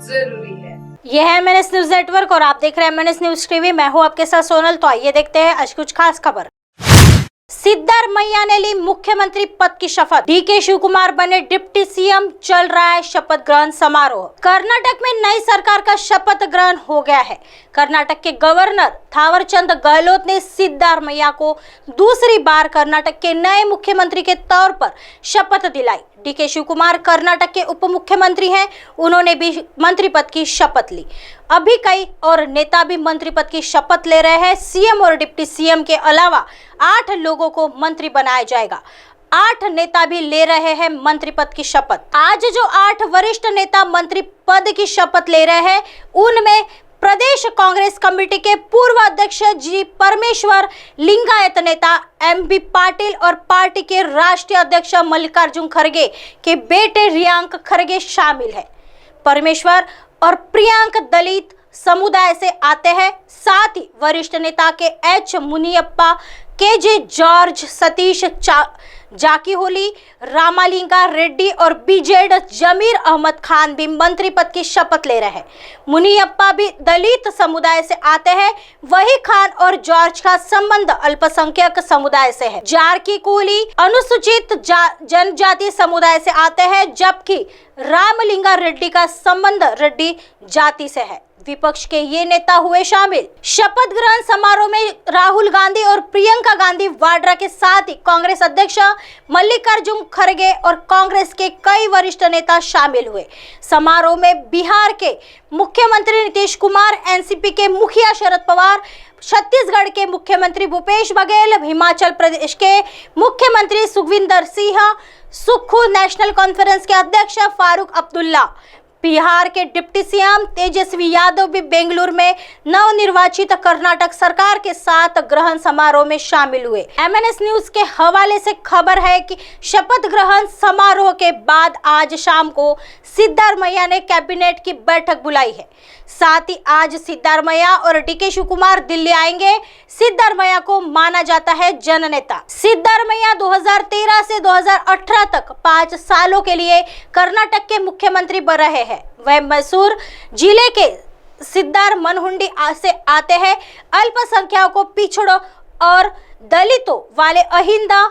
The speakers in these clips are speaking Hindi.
जरूरी है। यह है MNS न्यूज नेटवर्क और आप देख रहे हैं MNS न्यूज टीवी। मैं हूं आपके साथ सोनल। तो आइए देखते हैं आज कुछ खास खबर। सिद्धारमैया ने ली मुख्यमंत्री पद की शपथ। DK शिवकुमार बने डिप्टी CM। चल रहा है शपथ ग्रहण समारोह। कर्नाटक में नई सरकार का शपथ ग्रहण हो गया है। कर्नाटक के गवर्नर थावरचंद गहलोत ने सिद्धारमैया को दूसरी बार कर्नाटक के नए मुख्यमंत्री के तौर पर शपथ दिलाई। DK शिवकुमार कर्नाटक के उप मुख्यमंत्री हैं। उन्होंने भी मंत्री पद की शपथ ली। अभी कई और नेता भी मंत्री पद की शपथ ले रहे हैं। CM और डिप्टी CM के अलावा 8 लोगों को मंत्री बनाया जाएगा। 8 नेता भी ले रहे हैं मंत्री पद की शपथ। आज जो 8 वरिष्ठ नेता मंत्री पद की शपथ ले रहे हैं उनमें प्रदेश कांग्रेस कमेटी के पूर्व अध्यक्ष जी परमेश्वर, लिंगायत नेता MB पाटिल और पार्टी के राष्ट्रीय अध्यक्ष मल्लिकार्जुन खड़गे के बेटे रियांक खड़गे शामिल है। परमेश्वर और प्रियांक दलित समुदाय से आते हैं। साथ ही वरिष्ठ नेता के H मुनियप्पा, KJ जॉर्ज, सतीश जाकीहोली, रामालिंगा रेड्डी और BZ जमीर अहमद खान भी मंत्री पद की शपथ ले रहे हैं। मुनियप्पा भी दलित समुदाय से आते हैं। वही खान और जॉर्ज का संबंध अल्पसंख्यक समुदाय से है। जारकीहोली अनुसूचित जनजाति समुदाय से आते हैं, जबकि रामलिंगा रेड्डी का संबंध रेड्डी जाति से है। विपक्ष के ये नेता हुए शामिल। शपथ ग्रहण समारोह में राहुल गांधी और प्रियंका गांधी वाड्रा के साथ ही कांग्रेस अध्यक्ष मल्लिकार्जुन खड़गे और कांग्रेस के कई वरिष्ठ नेता शामिल हुए। समारोह में बिहार के मुख्यमंत्री नीतीश कुमार, NCP के मुखिया शरद पवार, छत्तीसगढ़ के मुख्यमंत्री भूपेश बघेल, हिमाचल प्रदेश के मुख्यमंत्री सुखविंदर सिंह, सुक्खू नेशनल कॉन्फ्रेंस के अध्यक्ष फारूक अब्दुल्ला, बिहार के डिप्टी CM तेजस्वी यादव भी बेंगलुरु में नवनिर्वाचित कर्नाटक सरकार के साथ ग्रहण समारोह में शामिल हुए। MNS न्यूज के हवाले से खबर है कि शपथ ग्रहण समारोह के बाद आज शाम को सिद्धारमैया ने कैबिनेट की बैठक बुलाई है। साथ ही आज सिद्धारमैया और DK शिवकुमार दिल्ली आएंगे। सिद्धारमैया को माना जाता है जननेता। सिद्धारमैया 2013 से 2018 तक 5 सालों के लिए कर्नाटक के मुख्यमंत्री बन रहे हैं। वह मैसूर जिले के सिद्धारमनहुंडी से आते हैं। अल्पसंख्यकों, पिछड़ों और दलितों वाले अहिंदा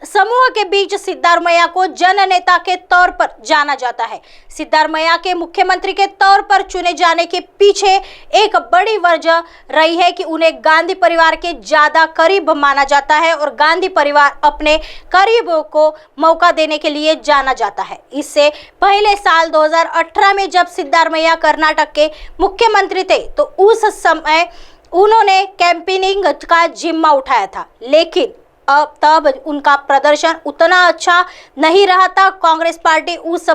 समूह के बीच सिद्धारमैया को जननेता के तौर पर जाना जाता है। सिद्धारमैया के मुख्यमंत्री के तौर पर चुने जाने के पीछे एक बड़ी वजह रही है कि उन्हें गांधी परिवार के ज्यादा करीब माना जाता है और गांधी परिवार अपने करीबों को मौका देने के लिए जाना जाता है। इससे पहले साल 2018 में जब सिद्धारमैया कर्नाटक के मुख्यमंत्री थे तो उस समय उन्होंने कैंपेनिंग का जिम्मा उठाया था, लेकिन अब तब उनका प्रदर्शन उतना अच्छा नहीं रहा था। कांग्रेस पार्टी उस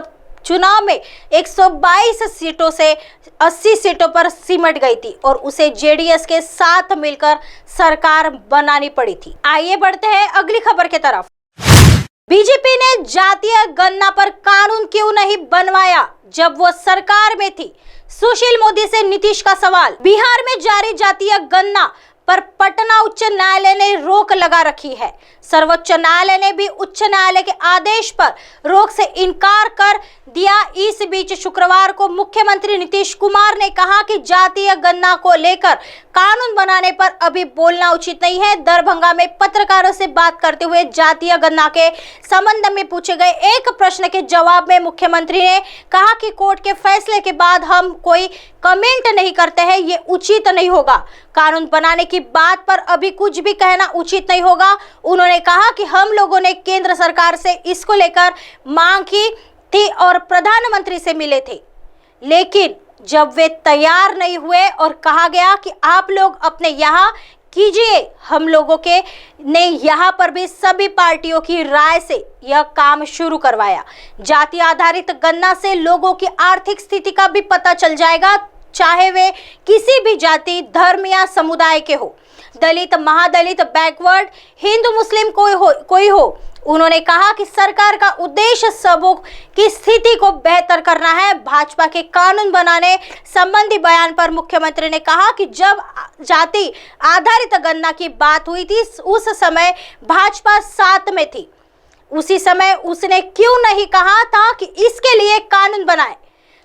चुनाव में 122 सीटों से 80 सीटों पर सिमट गई थी और उसे JDS के साथ मिलकर सरकार बनानी पड़ी थी। आइए बढ़ते हैं अगली खबर की तरफ। बीजेपी ने जातीय गणना पर कानून क्यों नहीं बनवाया जब वो सरकार में थी? सुशील मोदी से नीतीश का सवाल। बिहार में जारी जातीय गणना पर पटना उच्च न्यायालय ने रोक लगा रखी है। सर्वोच्च न्यायालय ने भी उच्च न्यायालय के आदेश पर रोक से इनकार कर दिया। इस बीच शुक्रवार को मुख्यमंत्री नीतीश कुमार ने कहा कि जातीय गणना को लेकर कानून बनाने पर अभी बोलना उचित नहीं है। दरभंगा में पत्रकारों से बात करते हुए जातीय गणना के संबंध में पूछे गए एक प्रश्न के जवाब में मुख्यमंत्री ने कहा कि कोर्ट के फैसले के बाद हम कोई कमेंट नहीं करते हैं, ये उचित नहीं होगा। कानून बनाने की बात पर अभी कुछ भी कहना उचित नहीं होगा। उन्होंने कहा कि हम लोगों ने केंद्र सरकार से इसको लेकर मांग की थी और प्रधानमंत्री से मिले थे, लेकिन जब वे तैयार नहीं हुए और कहा गया कि आप लोग अपने यहाँ कीजिए, हम लोगों के ने यहाँ पर भी सभी पार्टियों की राय से यह काम शुरू करवाया। जाति आधारित गणना से लोगों की आर्थिक स्थिति का भी पता चल जाएगा, चाहे वे किसी भी जाति, धर्म या समुदाय के हो, दलित, महादलित, बैकवर्ड, हिंदू, मुस्लिम कोई हो। उन्होंने कहा कि सरकार का उद्देश्य सबों की स्थिति को बेहतर करना है। भाजपा के कानून बनाने संबंधी बयान पर मुख्यमंत्री ने कहा कि जब जाति आधारित गणना की बात हुई थी उस समय भाजपा साथ में थी। उसी समय उसने क्यों नहीं कहा था कि इसके लिए कानून बनाए।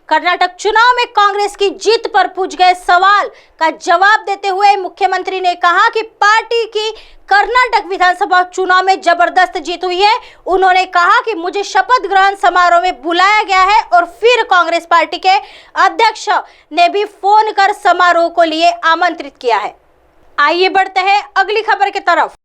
कर्नाटक चुनाव में कांग्रेस की जीत पर पूछ गए सवाल का जवाब देते हुए मुख्यमंत्री ने कहा कि पार्टी की कर्नाटक विधानसभा चुनाव में जबरदस्त जीत हुई है। उन्होंने कहा कि मुझे शपथ ग्रहण समारोह में बुलाया गया है और फिर कांग्रेस पार्टी के अध्यक्ष ने भी फोन कर समारोह को लिए आमंत्रित किया है। आइए बढ़ते हैं अगली खबर की तरफ।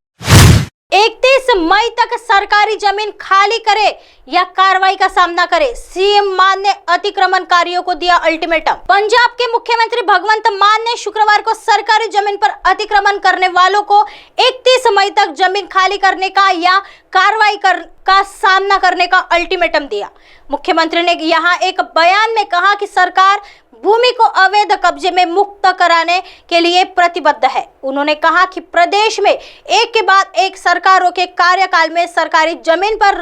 31 मई तक सरकारी जमीन खाली करे या कार्रवाई का सामना करे, सीएम मान ने अतिक्रमणकारियों को दिया अल्टीमेटम। पंजाब के मुख्यमंत्री भगवंत मान ने शुक्रवार को सरकारी जमीन पर अतिक्रमण करने वालों को 31 मई तक जमीन खाली करने का या कार्रवाई का सामना करने का अल्टीमेटम दिया। मुख्यमंत्री ने यहां एक बयान में कहा कि सरकार भूमि को अवैध कब्जे में मुक्त कराने के लिए प्रतिबद्ध है। उन्होंने कहा कि प्रदेश में एक के बाद एक सरकारों के कार्यकाल में सरकारी जमीन पर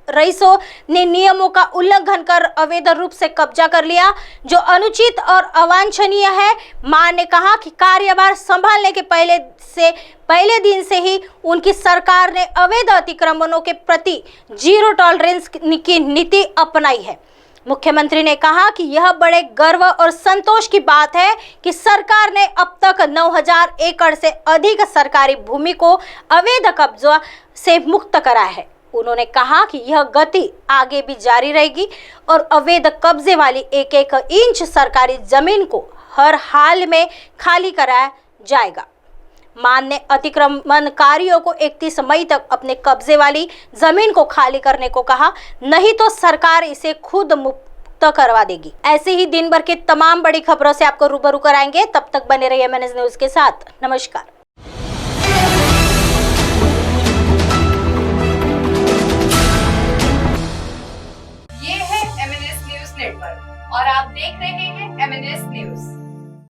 रईसों ने नियमों का उल्लंघन कर अवैध रूप से कब्जा कर लिया, जो अनुचित और अवांछनीय है। मान ने कहा कि कार्यभार संभालने के पहले दिन से ही उनकी सरकार ने अवैध अतिक्रमणों के प्रति जीरो टॉलरेंस की नीति अपनाई है। मुख्यमंत्री ने कहा कि यह बड़े गर्व और संतोष की बात है कि सरकार ने अब तक 9000 एकड़ से अधिक सरकारी भूमि को अवैध कब्जा से मुक्त कराया है। उन्होंने कहा कि यह गति आगे भी जारी रहेगी और अवैध कब्जे वाली एक एक इंच सरकारी जमीन को हर हाल में खाली कराया जाएगा। मान ने अतिक्रमणकारियों को 31 मई तक अपने कब्जे वाली जमीन को खाली करने को कहा, नहीं तो सरकार इसे खुद मुक्त करवा देगी। ऐसे ही दिन भर की तमाम बड़ी खबरों से आपको रूबरू कराएंगे। तब तक बने रहिए MNS न्यूज के साथ। नमस्कार। ये है MNS न्यूज नेटवर्क और आप देख रहे हैं MNS न्यूज।